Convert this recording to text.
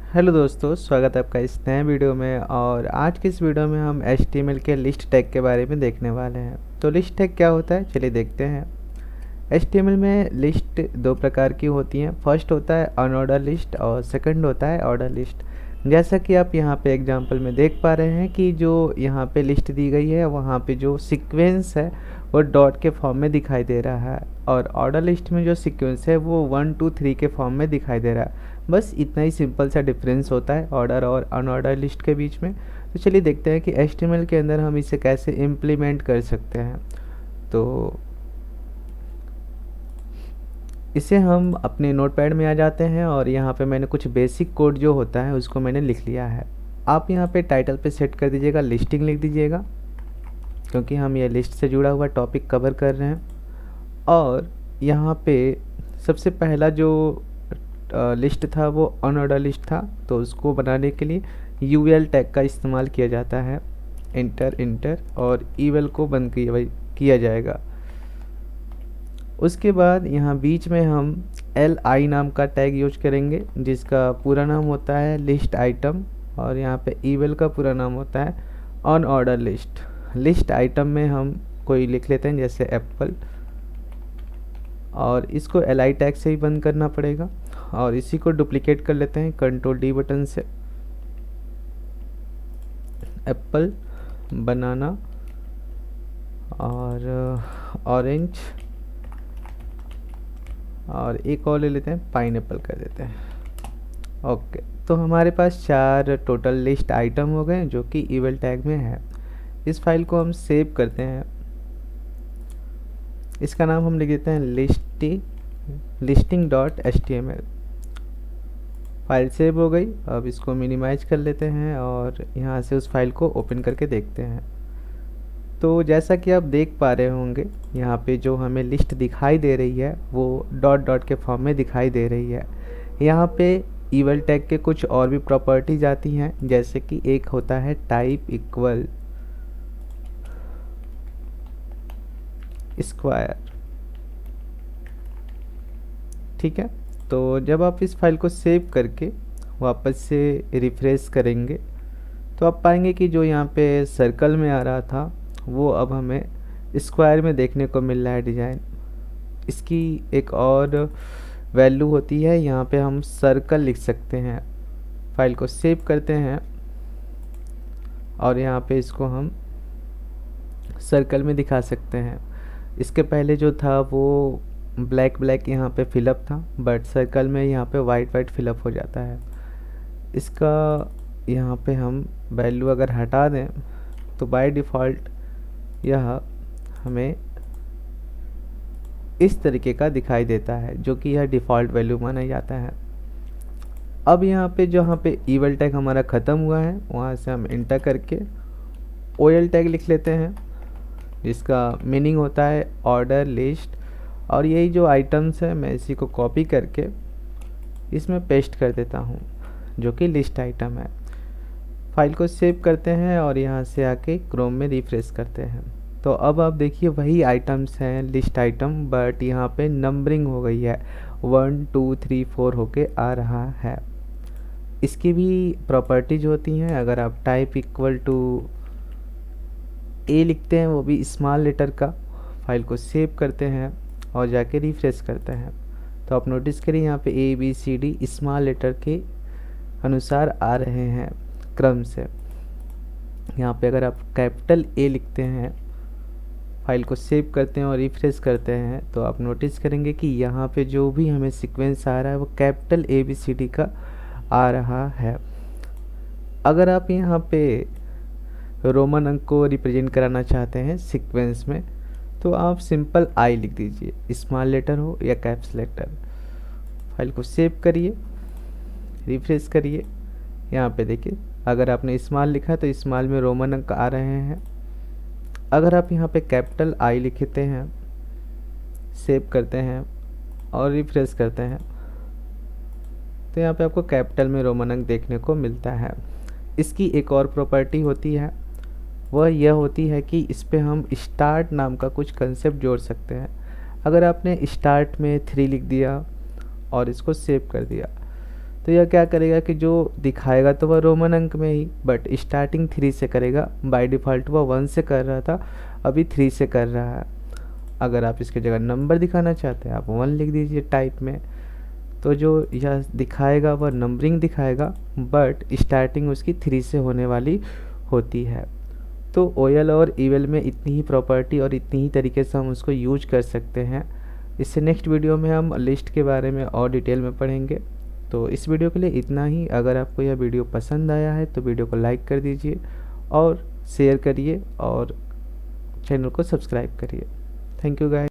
Hello दोस्तों, स्वागत है आपका इस नए वीडियो में। और आज की इस वीडियो में हम HTML के लिस्ट टैग के बारे में देखने वाले हैं। तो लिस्ट टैग क्या होता है, चलिए देखते हैं। HTML में लिस्ट दो प्रकार की होती हैं। फर्स्ट होता है अनऑर्डर लिस्ट और सेकंड होता है ऑर्डर लिस्ट। जैसा कि आप यहाँ पे एग्जांपल में देख पा रहे हैं कि जो यहाँ पे लिस्ट दी गई है वहाँ पे जो सीक्वेंस है वो डॉट के फॉर्म में दिखाई दे रहा है, और ऑर्डर लिस्ट में जो सीक्वेंस है वो 1 2 3 के फॉर्म में दिखाई दे रहा है। बस इतना ही सिंपल सा डिफरेंस होता है ऑर्डर और अनऑर्डर लिस्ट के बीच में। तो चलिए देखते हैं कि HTML के अंदर हम इसे कैसे इम्प्लीमेंट कर सकते हैं। तो इसे हम अपने नोटपैड में आ जाते हैं और यहाँ पे मैंने कुछ बेसिक कोड जो होता है उसको मैंने लिख लिया है। आप यहाँ पे टाइटल पे सेट कर दीजिएगा, लिस्टिंग लिख दीजिएगा, क्योंकि हम ये लिस्ट से जुड़ा हुआ टॉपिक कवर कर रहे हैं। और यहाँ पे सबसे पहला जो लिस्ट था वो अनऑर्डर लिस्ट था, तो उसको बनाने के लिए यूएल टैग का इस्तेमाल किया जाता है। इंटर इंटर और ईवेल को बंद किया जाएगा। उसके बाद यहाँ बीच में हम LI नाम का टैग यूज करेंगे, जिसका पूरा नाम होता है लिस्ट आइटम, और यहाँ पे ईवेल का पूरा नाम होता है on order list. List item में हम कोई लिख लेते हैं जैसे एप्पल, और इसको LI टैग से ही बंद करना पड़ेगा। और इसी को डुप्लीकेट कर लेते हैं Ctrl+D बटन से। एप्पल, बनाना और ऑरेंज, और एक और ले लेते हैं पाइनएप्पल कर देते हैं। ओके, तो हमारे पास 4 टोटल लिस्ट आइटम हो गए जो कि ईवेल टैग में है। इस फाइल को हम सेव करते हैं। इसका नाम हम लिख देते हैं listing.html। फाइल सेव हो गई। अब इसको मिनिमाइज कर लेते हैं और यहाँ से उस फाइल को ओपन करके देखते हैं। तो जैसा कि आप देख पा रहे होंगे, यहाँ पे जो हमें लिस्ट दिखाई दे रही है वो डॉट डॉट के फॉर्म में दिखाई दे रही है। यहाँ पे ईवेल टैग के कुछ और भी प्रॉपर्टीज आती हैं, जैसे कि एक होता है टाइप इक्वल स्क्वायर। ठीक है, तो जब आप इस फाइल को सेव करके वापस से रिफ्रेश करेंगे तो आप पाएंगे कि जो यहाँ पे सर्कल में आ रहा था वो अब हमें स्क्वायर में देखने को मिल रहा है डिज़ाइन। इसकी एक और वैल्यू होती है, यहाँ पे हम सर्कल लिख सकते हैं। फाइल को सेव करते हैं और यहाँ पे इसको हम सर्कल में दिखा सकते हैं। इसके पहले जो था वो ब्लैक ब्लैक यहाँ पे फिलअप था, बट सर्कल में यहाँ पे वाइट वाइट फिलअप हो जाता है। इसका यहाँ पे हम वैल्यू अगर हटा दें तो बाय डिफ़ॉल्ट यह हमें इस तरीके का दिखाई देता है, जो कि यह डिफ़ॉल्ट वैल्यू माना जाता है। अब यहाँ पे जहाँ पे ईवेल टैग हमारा ख़त्म हुआ है वहाँ से हम इंटर करके OL टैग लिख लेते हैं, जिसका मीनिंग होता है ऑर्डर लिस्ट। और यही जो आइटम्स है मैं इसी को कॉपी करके इसमें पेस्ट कर देता हूँ, जो कि लिस्ट आइटम है। फाइल को सेव करते हैं और यहाँ से आके क्रोम में रिफ्रेश करते हैं। तो अब आप देखिए वही आइटम्स हैं लिस्ट आइटम, बट यहाँ पे नंबरिंग हो गई है, 1 2 3 4 होके आ रहा है। इसकी भी प्रॉपर्टीज होती हैं। अगर आप टाइप इक्वल टू A लिखते हैं, वो भी स्मॉल लेटर का, फाइल को सेव करते हैं और जाके रिफ्रेश करते हैं, तो आप नोटिस करिए यहाँ पे ABCD स्मॉल लेटर के अनुसार आ रहे हैं क्रम से। यहाँ पे अगर आप कैपिटल A लिखते हैं, फाइल को सेव करते हैं और रिफ्रेश करते हैं, तो आप नोटिस करेंगे कि यहाँ पे जो भी हमें सीक्वेंस आ रहा है वो कैपिटल ABCD का आ रहा है। अगर आप यहाँ पे रोमन अंक को रिप्रेजेंट कराना चाहते हैं सीक्वेंस में, तो आप सिंपल I लिख दीजिए, स्मॉल लेटर हो या कैप्स लेटर। फाइल को सेव करिए, रिफ्रेश करिए। यहाँ पे देखिए अगर आपने स्मॉल लिखा है तो स्मॉल में रोमन अंक आ रहे हैं। अगर आप यहाँ पे कैपिटल I लिखते हैं, सेव करते हैं और रिफ्रेश करते हैं, तो यहाँ पे आपको कैपिटल में रोमन अंक देखने को मिलता है। इसकी एक और प्रॉपर्टी होती है, वह यह होती है कि इस पे हम स्टार्ट नाम का कुछ कंसेप्ट जोड़ सकते हैं। अगर आपने स्टार्ट में 3 लिख दिया और इसको सेव कर दिया, तो यह क्या करेगा कि जो दिखाएगा तो वह रोमन अंक में ही, बट स्टार्टिंग 3 से करेगा। बाय डिफ़ॉल्ट वह 1 से कर रहा था, अभी 3 से कर रहा है। अगर आप इसके जगह नंबर दिखाना चाहते हैं आप 1 लिख दीजिए टाइप में। तो जो यह दिखाएगा वह नंबरिंग दिखाएगा, बट स्टार्टिंग उसकी 3 से होने वाली होती है। तो ओयल और ईवेल में इतनी ही प्रॉपर्टी और इतनी ही तरीके से हम उसको यूज कर सकते हैं। इससे नेक्स्ट वीडियो में हम लिस्ट के बारे में और डिटेल में पढ़ेंगे। तो इस वीडियो के लिए इतना ही। अगर आपको यह वीडियो पसंद आया है तो वीडियो को लाइक कर दीजिए और शेयर करिए और चैनल को सब्सक्राइब करिए। Thank you guys.